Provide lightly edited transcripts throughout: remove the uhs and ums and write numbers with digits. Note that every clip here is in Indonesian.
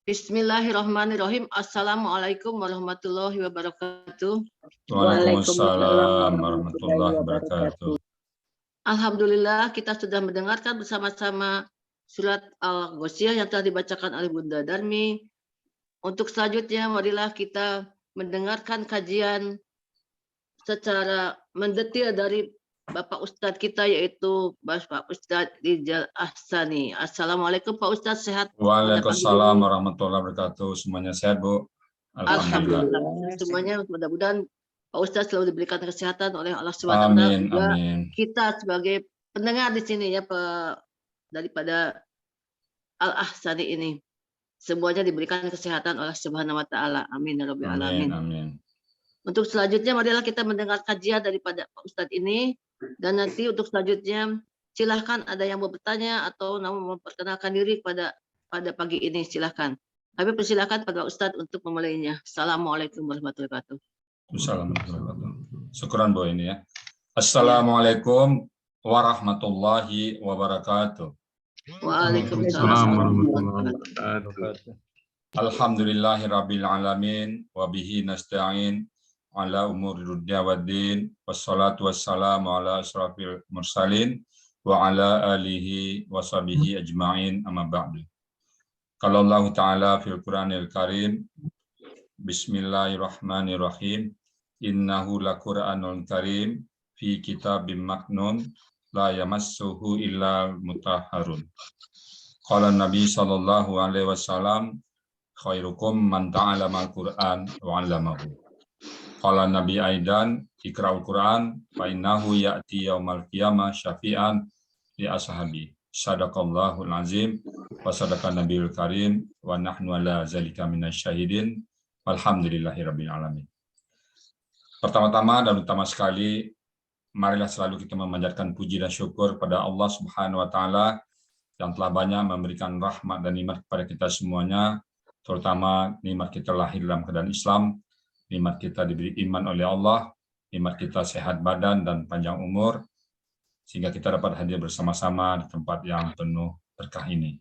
Bismillahirrahmanirrahim. Assalamualaikum warahmatullahi wabarakatuh. Waalaikumsalam warahmatullahi wabarakatuh. Alhamdulillah kita sudah mendengarkan bersama-sama surat Al-Ghasyiyah yang telah dibacakan oleh Bunda Darmi. Untuk selanjutnya marilah kita mendengarkan kajian secara mendetil dari Bapak Ustadz kita, yaitu Bapak Ustadz Rijal Ahsani. Assalamualaikum Pak Ustadz, sehat? Waalaikumsalam warahmatullahi wabarakatuh. Semuanya sehat, Bu? Alhamdulillah. Semuanya mudah-mudahan Pak Ustadz selalu diberikan kesehatan oleh Allah SWT. Amin, juga amin. kita sebagai pendengar di sini ya daripada Al-Ahsani ini, semuanya diberikan kesehatan oleh Subhanahu wa Ta'ala. Amin ya Rabbil Alamin. Amin. Untuk selanjutnya marilah kita mendengar kajian daripada Pak Ustadz ini, dan nanti untuk selanjutnya silahkan ada yang mau bertanya atau mau memperkenalkan diri pada pagi ini, silahkan. Kami persilahkan pada Ustadz untuk memulainya. Assalamualaikum warahmatullahi wabarakatuh. Assalamualaikum warahmatullahi wabarakatuh. Syukuran, Bu, ini ya. Assalamualaikum warahmatullahi wabarakatuh. Waalaikumsalam warahmatullahi wabarakatuh. Alhamdulillahirabbil alamin wa bihi nasta'in ala umuri dunya waddin wassalatu wassalamu ala asrafil mursalin wa ala alihi wa sahbihi ajma'in amma ba'du. Qala Allah Ta'ala fil Qur'anil Karim, Bismillahirrahmanirrahim, innahu laqur'anul karim fi kitabim maknun la yamassuhu illa mutahharun. Qala Nabi sallallahu alaihi wasallam, khairukum man ta'allama al-Qur'an wa 'allamahu. Qala Nabi aidan, ikra'ul Qur'an fa innahu ya'ti yaumal qiyamah syafi'an li ashabi. Sadaqallahul azim wa sadaqan nabiyul karim wa nahnu ala zalika minasyahidin. Alhamdulillahirabbil alamin. Pertama-tama dan utama sekali, marilah selalu kita memanjatkan puji dan syukur pada Allah Subhanahu wa Ta'ala yang telah banyak memberikan rahmat dan nikmat kepada kita semuanya, terutama nikmat kita lahir dalam keadaan Islam, nikmat kita diberi iman oleh Allah, nikmat kita sehat badan dan panjang umur, sehingga kita dapat hadir bersama-sama di tempat yang penuh berkah ini.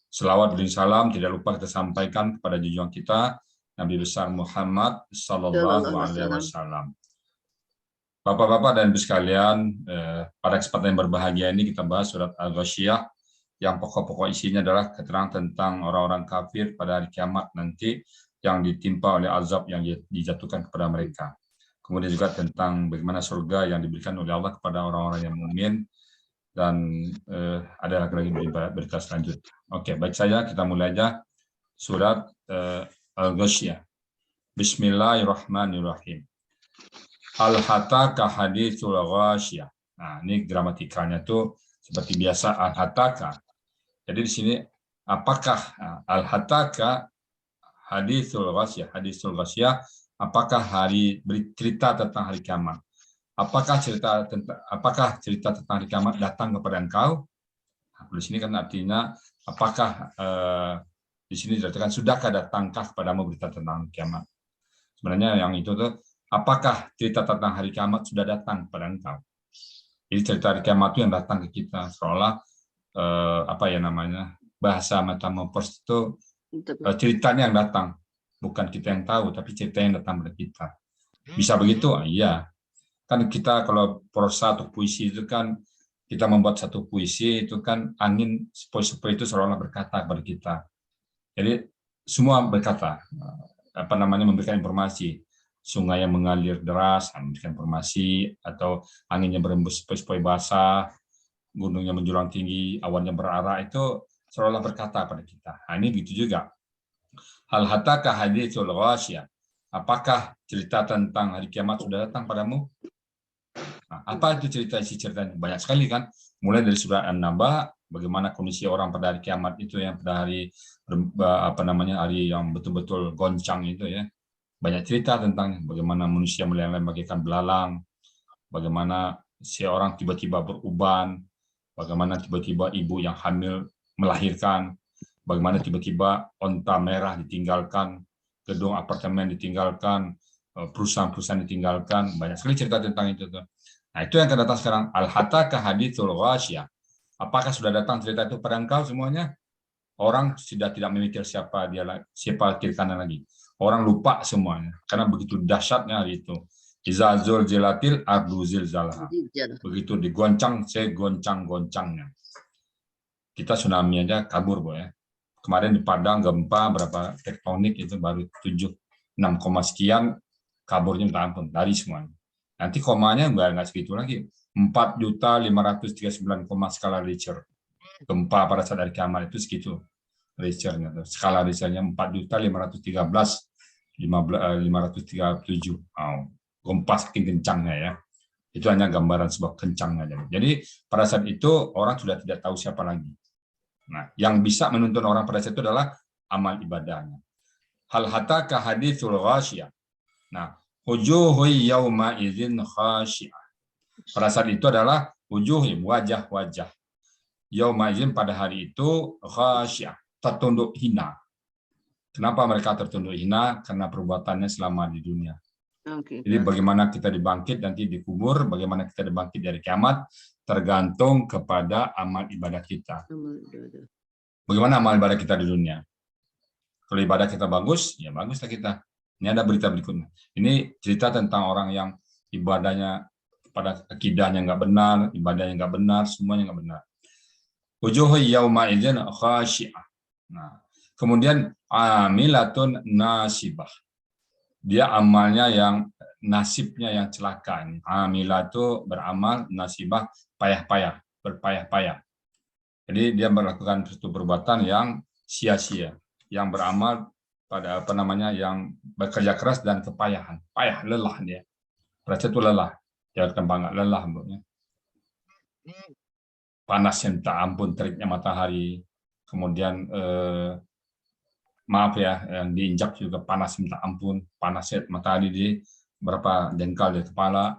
Selawat dan salam tidak lupa kita sampaikan kepada junjungan kita, Nabi besar Muhammad Sallallahu Alaihi Wasallam. Bapak-bapak dan ibu sekalian, pada kesempatan yang berbahagia ini kita bahas surat Al-Ghasyiyah, yang pokok-pokok isinya adalah keterangan tentang orang-orang kafir pada hari kiamat nanti yang ditimpa oleh azab yang dijatuhkan kepada mereka. Kemudian juga tentang bagaimana surga yang diberikan oleh Allah kepada orang-orang yang mukmin, dan ada lagi berita selanjutnya. Oke, baik saja, kita mulai aja surat Al-Ghasyiyah. Bismillahirrahmanirrahim. Al-hataka haditsul ghasyiyah. Nah, ini gramatikanya tuh seperti biasa al-hataka. Jadi di sini apakah al-hataka haditsul ghasyiyah, apakah cerita tentang hari kiamat? Apakah cerita tentang hari kiamat datang kepada engkau? Nah, di sini kan artinya apakah di sini dikatakan sudahkah datangkah kepadamu berita tentang kiamat? Sebenarnya yang itu tuh, apakah cerita tentang hari kiamat sudah datang kepada engkau? Jadi cerita hari kiamat itu yang datang ke kita, seolah bahasa metamorfos itu ceritanya yang datang, bukan kita yang tahu, tapi cerita yang datang pada kita. Bisa begitu? Iya. Kan kita kalau prosa atau puisi itu kan, kita membuat satu puisi itu kan angin sepoi-sepoi itu seolah-olah berkata kepada kita. Jadi semua berkata, memberikan informasi. Sungai yang mengalir deras, memberikan informasi, atau anginnya berembus sepoi-sepoi basah, gunungnya menjulang tinggi, awannya berarak, itu seolah berkata pada kita. Nah, ini gitu juga. Hal hataka haditsul ghasyiyah. Apakah cerita tentang hari kiamat sudah datang padamu? Nah, apa itu isi ceritanya? Banyak sekali kan. Mulai dari surah An-Naba, bagaimana kondisi orang pada hari kiamat itu, yang pada hari hari yang betul-betul goncang itu ya. Banyak cerita tentang bagaimana manusia melayang-layang bagaikan belalang, bagaimana seorang tiba-tiba beruban, bagaimana tiba-tiba ibu yang hamil melahirkan, bagaimana tiba-tiba onta merah ditinggalkan, gedung apartemen ditinggalkan, perusahaan-perusahaan ditinggalkan, banyak sekali cerita tentang itu. Nah, itu yang akan datang sekarang. Al-hataka haditsul ghasyiyah. Apakah sudah datang cerita itu pada engkau semuanya? Orang sudah tidak memikir siapa siapa kiri kanan lagi. Orang lupa semuanya karena begitu dahsyatnya hari itu. Iza zulzilatil ardu zilzalaha. Begitu digoncang, segoncang-goncangnya. Kita tsunami aja kabur, Bu ya. Kemarin di Padang gempa berapa tektonik itu baru 6, sekian, kaburnya minta ampun dari semuanya. Nanti komanya nggak segitu lagi. 4.539, skala Richter. Gempa pada saat hari kiamat itu segitu Richternya. Skala Richternya 4.513.537. Gempa saking kencangnya ya. Itu hanya gambaran sebuah kencangnya. Jadi pada saat itu orang sudah tidak tahu siapa lagi. Nah, yang bisa menuntun orang pada saat itu adalah amal ibadahnya. Hal hatta ka haditsul ghasyiyah. Nah, wujuhu yauma idzin khasyiyah. Pada saat itu adalah wujuh, wajah-wajah. Yauma idzin pada hari itu khasyiyah, tertunduk hina. Kenapa mereka tertunduk hina? Karena perbuatannya selama di dunia. Jadi bagaimana kita dibangkit nanti dikubur, bagaimana kita dibangkit dari kiamat, tergantung kepada amal ibadah kita. Bagaimana amal ibadah kita di dunia? Kalau ibadah kita bagus, ya baguslah kita. Ini ada berita berikutnya. Ini cerita tentang orang yang ibadahnya pada akidahnya nggak benar, ibadahnya nggak benar, semuanya nggak benar. Wujuhu yauma idzin khasyi'ah. Nah, kemudian amilatun nasibah. Dia amalnya yang nasibnya yang celaka. Amilah itu beramal, nasibah payah-payah, berpayah-payah. Jadi dia melakukan suatu perbuatan yang sia-sia, yang beramal pada yang bekerja keras dan kepayahan, payah, lelah dia. Berarti itu lelah, jangan banget lelah, mbaknya. Panas yang tak ampun, teriknya matahari, kemudian maaf ya, yang diinjak juga panas minta ampun, panasnya matahari di berapa jengkal di kepala,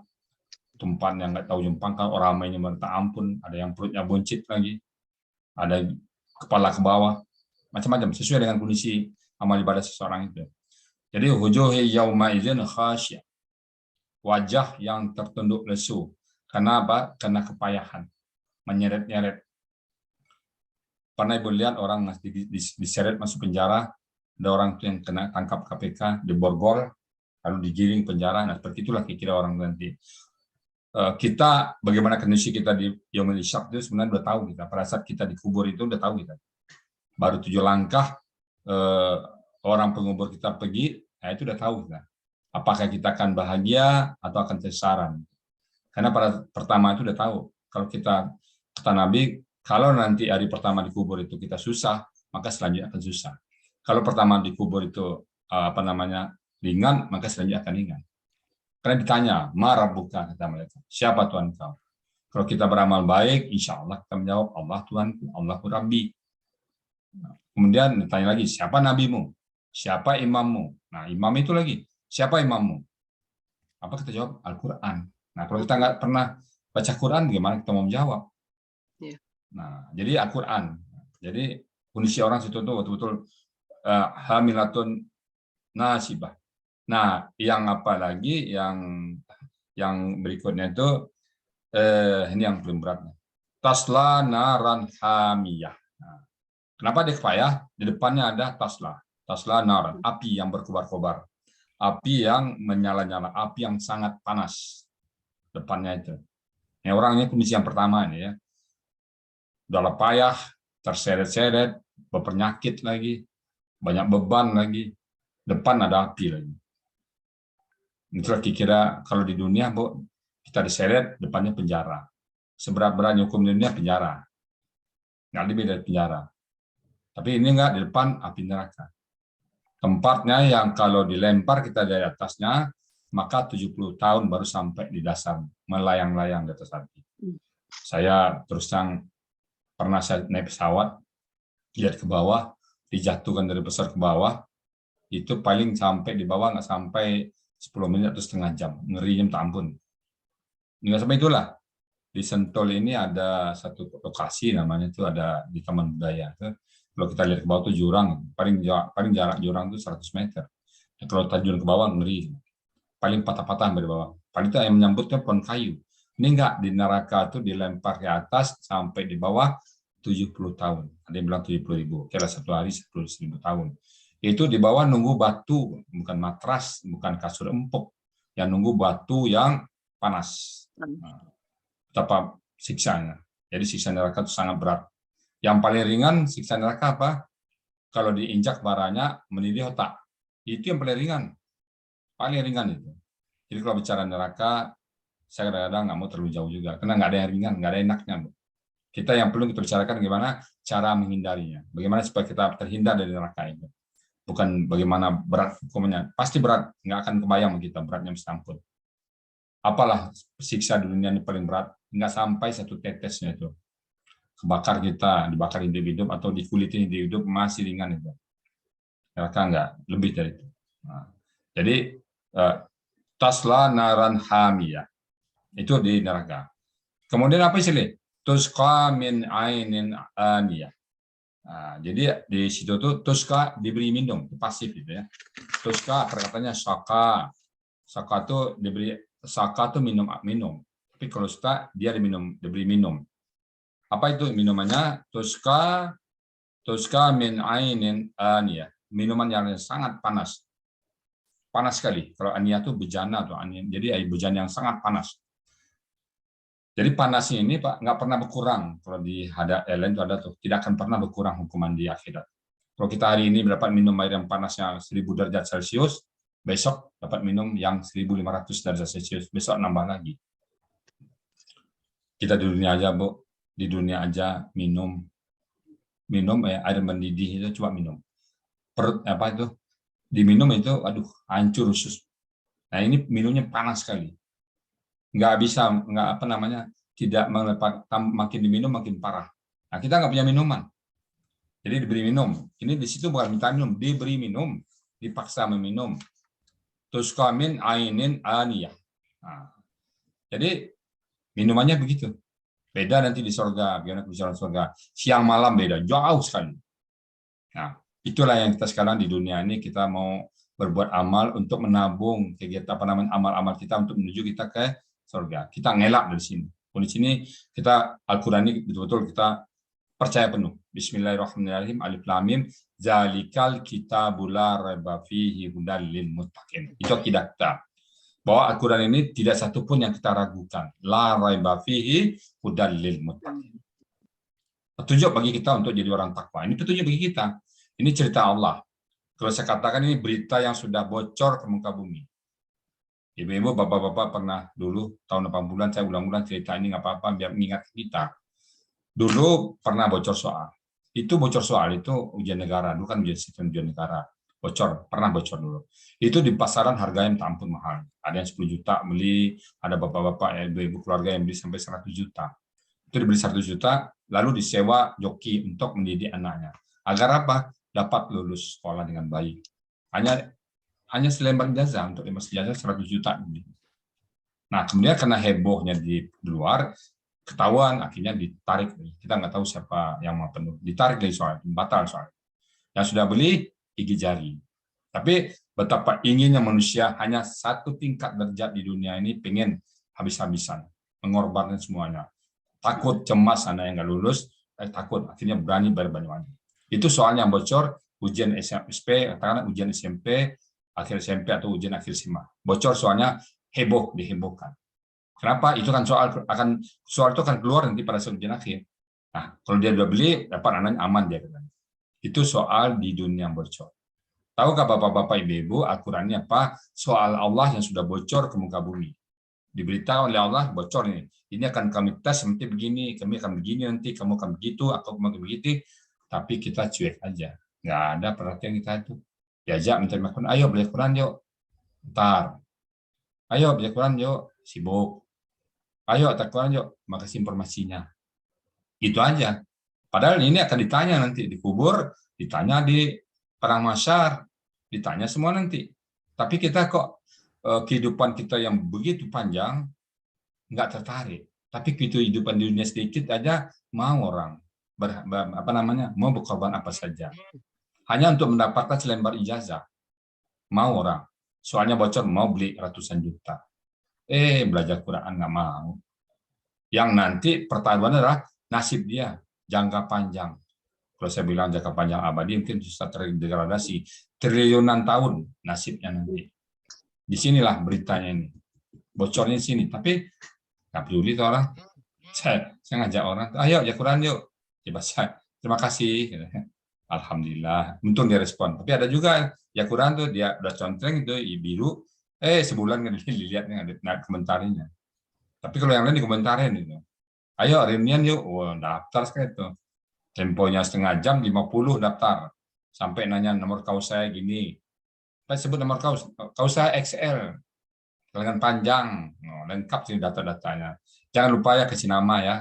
tempat yang nggak tahu jempangkan, orang ramainya minta ampun, ada yang perutnya buncit lagi, ada kepala ke bawah, macam-macam sesuai dengan kondisi amal ibadah seseorang itu. Jadi wujuhi yauma idzin khasyiyah, wajah yang tertunduk lesu. Karena apa? Karena kepayahan, menyeret-nyeret. Pernah Ibu lihat orang diseret masuk penjara, ada orang yang kena tangkap KPK, diborgol, lalu digiring penjara. Nah, seperti itulah kira-kira orang nanti. Kita, bagaimana kondisi kita di Yaumul Hisab itu sebenarnya udah tahu kita. Pada saat kita dikubur itu udah tahu kita. Baru 7 langkah, orang pengubur kita pergi, nah itu udah tahu kita. Apakah kita akan bahagia atau akan kesesaran. Karena pada pertama itu udah tahu. Kalau kita, kata Nabi, kalau nanti hari pertama dikubur itu kita susah, maka selanjutnya akan susah. Kalau pertama dikubur itu ringan, maka selanjutnya akan ringan. Karena ditanya, ma rabbuka, kata mereka, siapa Tuhan kau? Kalau kita beramal baik, insya Allah kita menjawab, Allah Tuhanku, Allahu Rabbi. Kemudian ditanya lagi, siapa nabimu? Siapa imammu? Nah, imam itu lagi, siapa imammu? Apa kita jawab? Al-Quran. Nah, kalau kita nggak pernah baca Quran, gimana kita mau menjawab? Nah, jadi Al-Quran. Jadi kondisi orang situ tuh betul-betul hamilatun nasibah. Nah, yang apa lagi yang berikutnya itu ini yang belum beratnya. Tasla naran hamiyah. Nah, kenapa dia payah? Di depannya ada tasla. Tasla naran, api yang berkobar-kobar. Api yang menyala-nyala, api yang sangat panas. Depannya itu. Ini orangnya kondisi yang pertama ini ya. Udah payah, terseret-seret, berpenyakit lagi, banyak beban lagi, depan ada api lagi. Itulah kira-kira kalau di dunia, Bu, kita diseret, depannya penjara. Seberat-beratnya hukum di dunia penjara. Nggak lebih dari penjara. Tapi ini nggak, di depan api neraka. Tempatnya yang kalau dilempar kita dari atasnya, maka 70 tahun baru sampai di dasar, melayang-layang di atas api. Saya terus terang pernah saya naik pesawat, lihat ke bawah, dijatuhkan dari besar ke bawah, itu paling sampai di bawah nggak sampai 10 menit atau setengah jam, ngerinya minta ampun. Nggak sampai itulah. Di Sentul ini ada satu lokasi namanya itu ada di Taman Budaya. Kalau kita lihat ke bawah itu jurang, paling jarak jurang itu 100 meter. Kalau terjun ke bawah ngeri, paling patah-patah dari bawah. Paling itu yang menyambutnya pohon kayu. Ini enggak, di neraka itu dilempar ke atas sampai di bawah 70 tahun. Ada yang bilang 70.000. Kira satu hari 10.000 tahun. Itu di bawah nunggu batu, bukan matras, bukan kasur empuk. Yang nunggu batu yang panas. Nah, betapa siksanya. Jadi siksa neraka itu sangat berat. Yang paling ringan siksa neraka apa? Kalau diinjak baranya mendidih otak. Itu yang paling ringan. Paling ringan itu. Jadi kalau bicara neraka, saya kadang-kadang nggak mau terlalu jauh juga. Karena nggak ada yang ringan, nggak ada enaknya. Kita yang perlu kita bicarakan bagaimana cara menghindarinya. Bagaimana supaya kita terhindar dari neraka itu. Bukan bagaimana berat hukumannya. Pasti berat. Nggak akan kebayang kita beratnya setampun. Apalah siksa di dunia ini paling berat. Nggak sampai satu tetesnya itu. Kebakar kita, dibakar hidup-hidup atau dikulitin hidup-hidup masih ringan itu. Neraka enggak, lebih dari itu. Nah, jadi tasla naran hamiyah. Itu di neraka. Kemudian apa sih? Tusqa min ainin aniyah. Nah, jadi di situ tuh tusqa diberi minum, itu pasif gitu ya. Tusqa perkataannya saka. Saka tuh diberi saka tuh minum. Tapi kalau sta dia diberi minum. Apa itu minumannya? Tusqa min ainin aniyah. Minuman yang sangat panas. Panas sekali. Kalau aniyah itu bejana atau aniyah. Jadi air bejana yang sangat panas. Jadi panasnya ini Pak nggak pernah berkurang. Kalau di lain itu ada tuh, tidak akan pernah berkurang hukuman di akhirat. Kalau kita hari ini dapat minum air yang panasnya 1000 derajat Celcius, besok dapat minum yang 1500 derajat Celcius, besok nambah lagi. Kita di dunia aja, Bu, di dunia aja minum air mendidih itu cuma minum. Perut apa itu? Diminum itu, aduh, hancur usus. Nah ini minumnya panas sekali. Nggak bisa, tidak melepas, makin diminum makin parah. Nah kita nggak punya minuman, jadi diberi minum. Ini di situ bukan minta minum, diberi minum, dipaksa meminum. Tusqa min ainin aniyah. Nah, jadi minumannya begitu. Beda nanti di surga, biar bicara surga. Siang malam beda, jauh sekali. Nah itulah yang kita sekarang di dunia ini kita mau berbuat amal untuk menabung kegiatan amal-amal kita untuk menuju kita ke surga. Kita ngelak dari sini. Di sini kita Al-Qur'an ini betul-betul kita percaya penuh. Bismillahirrahmanirrahim. Alif lam mim. Zalikal kitabul la raiba fihi hudal lil muttaqin. Itu akidah kita. Bahwa Al-Qur'an ini tidak satu pun yang kita ragukan. La raiba fihi hudal lil muttaqin. Petunjuk bagi kita untuk jadi orang takwa. Ini petunjuk bagi kita. Ini cerita Allah. Kalau saya katakan ini berita yang sudah bocor ke muka bumi. Ibu-ibu, bapak-bapak pernah dulu tahun 80-an saya ulang-ulang cerita ini nggak apa-apa biar mengingat kita. Dulu pernah bocor soal. Itu bocor soal itu ujian negara, bukan ujian negara. Bocor, pernah bocor dulu. Itu di pasaran harganya tak ampun mahal. Ada yang 10 juta beli, ada bapak-bapak, ibu-ibu keluarga yang beli sampai 100 juta. Itu dibeli 100 juta, lalu disewa joki untuk mendidik anaknya. Agar apa? Dapat lulus sekolah dengan baik. Hanya selembar ijazah, untuk ijazah 100 juta. Nah, kemudian karena hebohnya di luar, ketahuan, akhirnya ditarik. Kita nggak tahu siapa yang mau penuh. Ditarik dari soal, batal soal. Yang sudah beli, gigi jari. Tapi betapa inginnya manusia hanya satu tingkat derajat di dunia ini, pengen habis-habisan, mengorbankan semuanya. Takut, cemas, anak yang nggak lulus, takut, akhirnya berani bayar banyak. Itu soalnya bocor, ujian SMP, katakanlah ujian SMP, akhir SMP atau ujian akhir SMA. Bocor soalnya heboh, dihebohkan. Kenapa? Itu kan soal itu akan keluar nanti pada saat ujian akhir. Nah, kalau dia udah beli, dapat anaknya aman dia. Itu soal di dunia bocor. Tahukah bapak-bapak ibu-ibu, Al-Qur'annya apa? Soal Allah yang sudah bocor ke muka bumi. Diberitahu oleh Allah, bocor ini. Ini akan kami tes, nanti begini, kami akan begini, nanti kamu akan begitu, atau kamu akan begitu. Tapi kita cuek aja. Nggak ada perhatian kita itu. Diajak minta Quran, ayo belajar Quran yuk. Ntar. Ayo belajar Quran yuk, sibuk. Ayo belajar Quran yuk, makasih informasinya. Itu aja. Padahal ini akan ditanya nanti di kubur, ditanya di perang mahsyar, ditanya semua nanti. Tapi kita kok kehidupan kita yang begitu panjang nggak tertarik. Tapi kehidupan di dunia sedikit aja mau orang mau berkorban apa saja. Hanya untuk mendapatkan selembar ijazah. Mau orang. Soalnya bocor, mau beli ratusan juta. Belajar Quran nggak mau. Yang nanti pertaruhan adalah nasib dia. jangka panjang. Kalau saya bilang jangka panjang abadi, mungkin bisa terdegradasi triliunan tahun nasibnya nanti. Di sinilah beritanya ini, bocornya di sini. Tapi nggak peduli tuh orang. Saya ngajak orang, ayo ya Quran yuk. Coba saya, terima kasih. Alhamdulillah, untung dia respon. Tapi ada juga ya Quran tuh dia udah contreng itu biru, sebulan kan dilihatnya ada komentarinya. Tapi kalau yang lain dikomentarin itu. Ayo reunian yuk, daftar sekali itu. Temponya setengah jam 50 daftar. Sampai nanya nomor kaus saya gini. Saya sebut nomor kaus saya XL. Lengan panjang, lengkap sih data-datanya. Jangan lupa ya kasih nama ya.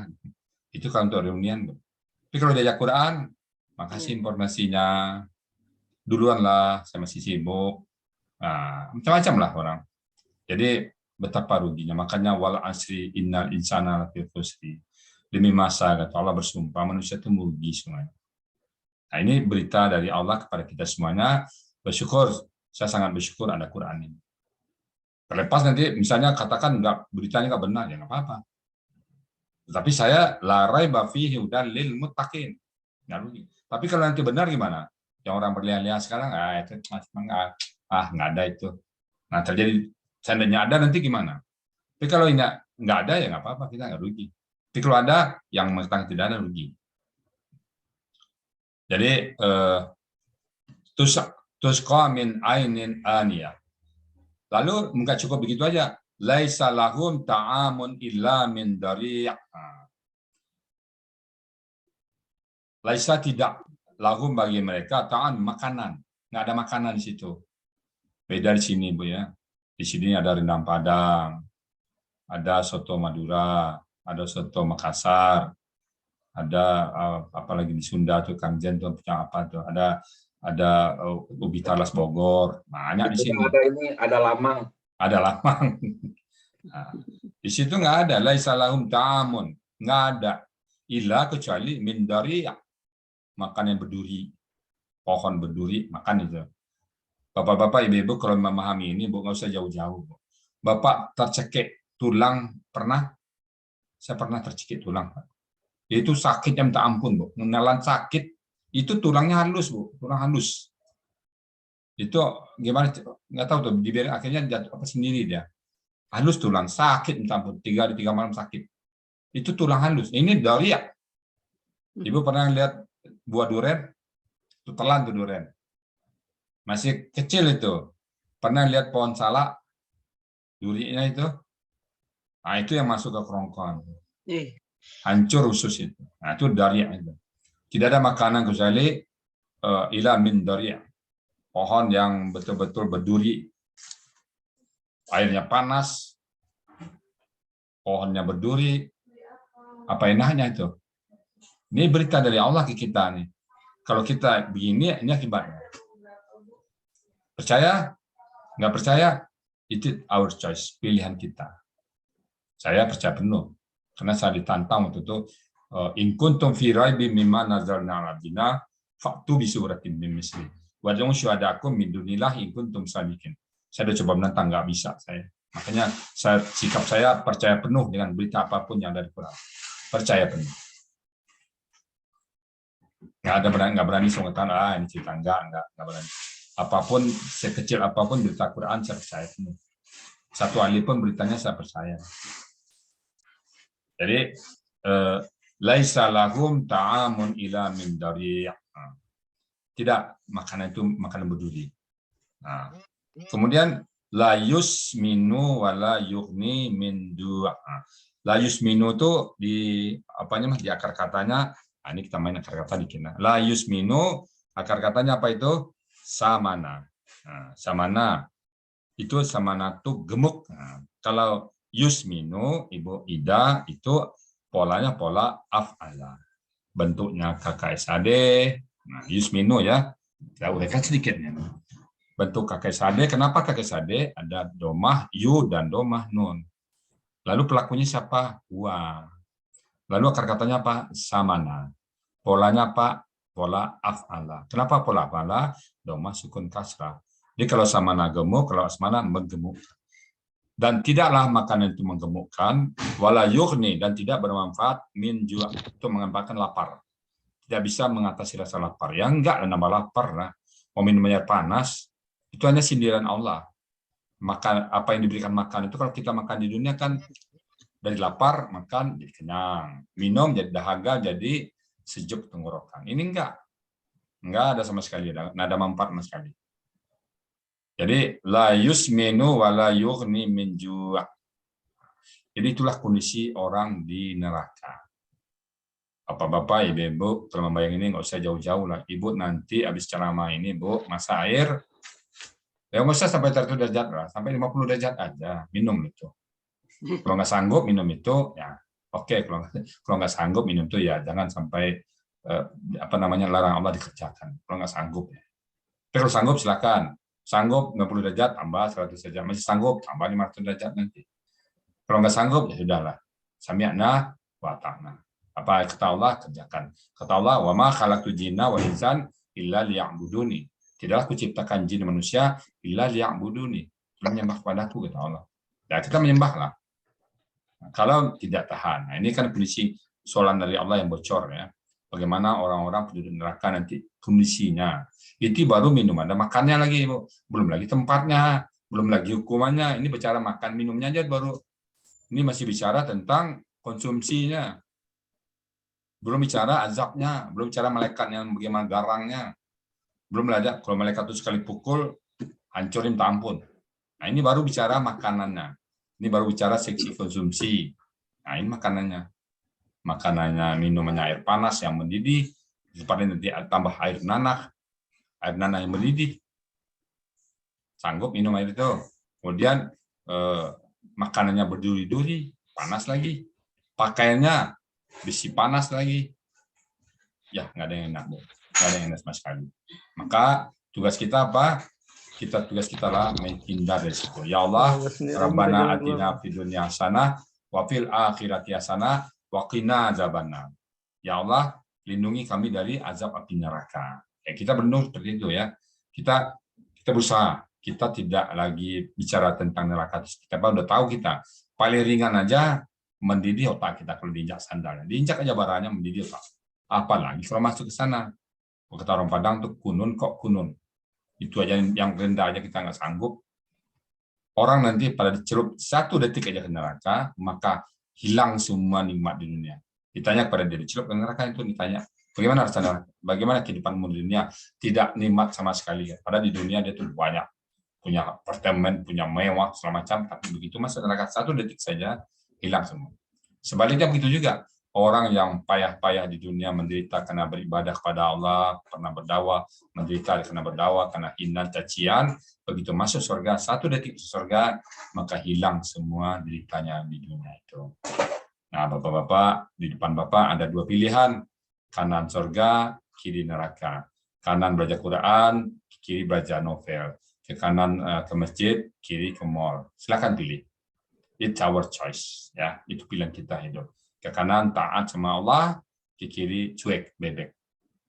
Itu kalau untuk reunian. Tapi kalau diajak Quran, makasih informasinya. Duluan lah, saya masih sibuk. Nah, macam-macam lah orang. Jadi betapa ruginya. Makanya wal asri innal insana lafi khusri. Demi masa kata Allah bersumpah manusia itu merugi semuanya. Nah, ini berita dari Allah kepada kita semuanya. Bersyukur, saya sangat bersyukur ada Quran ini. Terlepas nanti misalnya katakan beritanya nggak benar ya nggak apa-apa. Tetapi saya larai bafihi hudal lil muttaqin. Tapi kalau nanti benar gimana? Yang orang berlian-lian sekarang itu nggak ada itu. Nah terjadi seandainya ada nanti gimana? Tapi kalau nggak ada ya nggak apa-apa, kita nggak rugi. Tapi kalau ada yang mengatakan tidak ada rugi. Jadi tusqa min ainin aniyah. Lalu nggak cukup begitu aja. Laisa lahum ta'amun illa min dari'. Laisa tidak lahum bagi mereka ta'am makanan. Nggak ada makanan di situ. Beda di sini, Bu ya. Di sini ada rendang Padang, ada soto Madura, ada soto Makassar, ada apalagi di Sunda tuh Kang Jen tuh punya apa tuh? Ada ubi talas Bogor. Banyak di sini. Ada lamang. Ada lamang. Nah, di situ nggak ada. Laisa lahum ta'amun. Nggak ada. Illa kecuali min dari' makan yang berduri. Pohon berduri, makan itu. Bapak-bapak, ibu-ibu kalau memahami ini, Bu, nggak usah jauh-jauh. Bapak tercekik tulang, pernah? Saya pernah tercekik tulang. Itu sakitnya minta ampun, Bu. Menelan sakit, itu tulangnya halus, Bu. Tulang halus. Itu gimana? Nggak tahu tuh, dibiarin akhirnya jatuh apa sendiri dia. Halus tulang, sakit minta ampun. 3 malam sakit. Itu tulang halus. Ini dari ya. Ibu pernah lihat buah durian? Itu telan tuh durian. Masih kecil itu. Pernah lihat pohon salak? Durinya itu? Nah, itu yang masuk ke kerongkongan. Hancur usus itu. Nah, itu dari itu. Tidak ada makanan kecuali ila min dari. Pohon yang betul-betul berduri. Airnya panas. Pohonnya berduri. Apa enaknya itu? Ini berita dari Allah ke kita nih. Kalau kita begini, ini akibatnya. Percaya? Nggak percaya? Itu our choice, pilihan kita. Saya percaya penuh. Karena saya ditantang waktu itu, in kuntum fi raibin mimma nazzalna 'ala abdina fa'tu bi suratin min misli. Wa ja'u syuhadakum min dunillahi in kuntum shadiqin. Saya udah coba menentang, nggak bisa saya. Makanya sikap saya percaya penuh dengan berita apapun yang dari Quran. Percaya penuh. Nggak berani mengatakan ini cerita nggak berani. Apapun sekecil apapun berita Quran saya percaya penuh. Satu alif pun beritanya saya percaya. Jadi laisa lahum ta'amun ila min dari'. Tidak, makanan itu makanan berduri. Nah, kemudian la yusminu wa la yughni min du'a. La yusminu itu di akar katanya. Nah, ini kita main akar kata dikit. La yusminu, akar katanya apa itu? Samana. Nah, samana itu gemuk. Nah, kalau yusminu, Ibu Ida, itu polanya pola af'ala. Bentuknya KKSAD. Nah, yusminu ya. Kita uraikan sedikitnya. Bentuk KKSAD. Kenapa KKSAD? Ada domah yu dan domah nun. Lalu pelakunya siapa? Wa. Lalu akar katanya apa? Samana. Polanya apa? Pola af'ala. Kenapa pola af'ala? Domah sukun kasrah. Jadi kalau samana gemuk, kalau asmana menggemuk. Dan tidaklah makanan itu menggemukkan, wala yughni, dan tidak bermanfaat min ju', itu mengakibatkan lapar. tidak bisa mengatasi rasa lapar. Ya enggak, nambah lapar lah. Mau minum air panas, itu hanya sindiran Allah. Makan apa yang diberikan makan itu, kalau kita makan di dunia kan dari lapar makan jadi kenyang, minum jadi dahaga, jadi sejuk tenggorokan. Ini enggak ada sama sekali, nggak ada manfaat sama sekali. Jadi la yusminu wa la yughni min ju'. Jadi itulah kondisi orang di neraka. Bapak-bapak, ibu-ibu, kalau membayang ini nggak usah jauh-jauh lah. Ibu nanti habis ceramah ini, Bu, masak air, ya nggak usah sampai 100 derajat lah, sampai 50 derajat aja, minum itu. Kalau nggak sanggup minum itu, ya oke. Kalau nggak sanggup minum itu, ya jangan sampai larang Allah dikerjakan. Kalau nggak sanggup, ya. Tapi kalau sanggup silakan. Sanggup 60 derajat, tambah 100 derajat. Masih sanggup, tambah 500 derajat nanti. Kalau nggak sanggup, ya sudahlah. Sami'na wa ta'na. Apa kata Allah, kerjakan. Kata Allah, wa ma khalaqtul jinna wal insan illa liya'buduni. Tidaklah aku ciptakan jin dan manusia illa liya'buduni. Menyembah kepadaku, kata Allah. Ya, kita menyembahlah. Nah, kalau tidak tahan. Nah, ini kan kondisi soalan dari Allah yang bocor, ya. Bagaimana orang-orang penduduk neraka nanti kondisinya. Itu baru minum, ada makannya lagi, Bu. Belum lagi tempatnya, belum lagi hukumannya. Ini bicara makan minumnya aja baru. Ini masih bicara tentang konsumsinya. Belum bicara azabnya, belum bicara malaikat yang bagaimana garangnya. Belum ada, kalau malaikat itu sekali pukul, hancurin tak ampun. Nah, ini baru bicara makanannya. Ini baru bicara seksi konsumsi. Nah, ini makanannya. Makanannya, minumannya air panas yang mendidih, seperti nanti tambah air nanah yang mendidih. Sanggup minum air itu. Kemudian makanannya berduri-duri, panas lagi. Pakaiannya besi panas lagi. Ya, nggak ada yang enak, Bu. Nggak ada yang enak sama sekali. Maka tugas kita apa? Tugas kita lah menghindar dari situ. Ya Allah, Rabbana atina fid dunya hasanah wa fil akhirati hasanah wa qina adzabannar. Ya Allah, lindungi kami dari azab api neraka. Ya, kita berdoa seperti itu, ya. Kita berusaha. Kita tidak lagi bicara tentang neraka. Kita udah tahu kita. Paling ringan aja mendidih otak kita kalau diinjak sandalnya. Diinjak aja baranya mendidih otak. Apalagi kalau masuk ke sana. Kata orang Padang tuh kunun kok kunun. Itu aja yang rendah aja kita nggak sanggup. Orang nanti pada dicelup 1 detik aja ke neraka, maka hilang semua nikmat di dunia. Ditanya kepada dia, dicelup ke neraka itu, ditanya, bagaimana rasanya? Bagaimana kehidupanmu di dunia? Tidak nikmat sama sekali. Padahal di dunia dia tuh banyak. Punya apartemen, punya mewah, segala macam. Tapi begitu masuk neraka 1 detik saja, hilang semua. Sebaliknya begitu juga. Orang yang payah-payah di dunia menderita karena beribadah kepada Allah, pernah berdakwah, menderita karena berdakwah, karena hina cacian, begitu masuk surga, 1 detik surga, maka hilang semua deritanya di dunia itu. Nah, Bapak-bapak, di depan Bapak ada 2 pilihan, kanan surga, kiri neraka. Kanan belajar Quran, kiri belajar novel. Ke kanan ke masjid, kiri ke mall. Silakan pilih. It's our choice, ya. Itu pilihan kita hidup. Ke kanan taat sama Allah, ke kiri cuek bebek.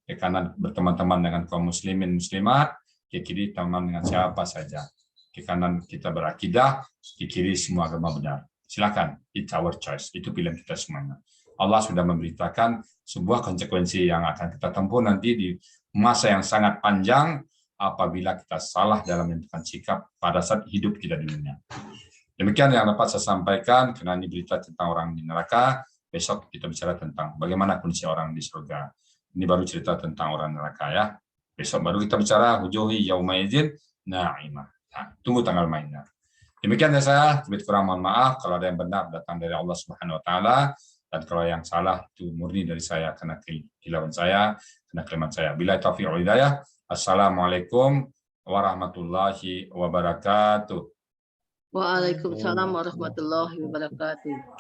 Ke kanan berteman-teman dengan kaum muslimin muslimat, ke kiri teman dengan siapa saja. Ke kanan kita berakidah, ke kiri semua agama benar. Silakan, it's our choice. Itu pilihan kita semuanya. Allah sudah memberitakan sebuah konsekuensi yang akan kita tempuh nanti di masa yang sangat panjang apabila kita salah dalam menentukan sikap pada saat hidup kita di dunia. Demikian yang dapat saya sampaikan, karena ini berita tentang orang di neraka. Besok kita bicara tentang bagaimana kondisi orang di surga. Ini baru cerita tentang orang neraka, ya. Besok baru kita bicara wujuhi yaumaizin na'imah. Nah, tunggu tanggal mainnya. Demikian dari saya, lebih kurang mohon maaf kalau ada yang benar datang dari Allah Subhanahu wa taala, dan kalau yang salah itu murni dari saya karena kehilauan saya, karena kelemahan saya. Billahi taufiq wal hidayah. Assalamualaikum warahmatullahi wabarakatuh. Waalaikumsalam warahmatullahi wabarakatuh.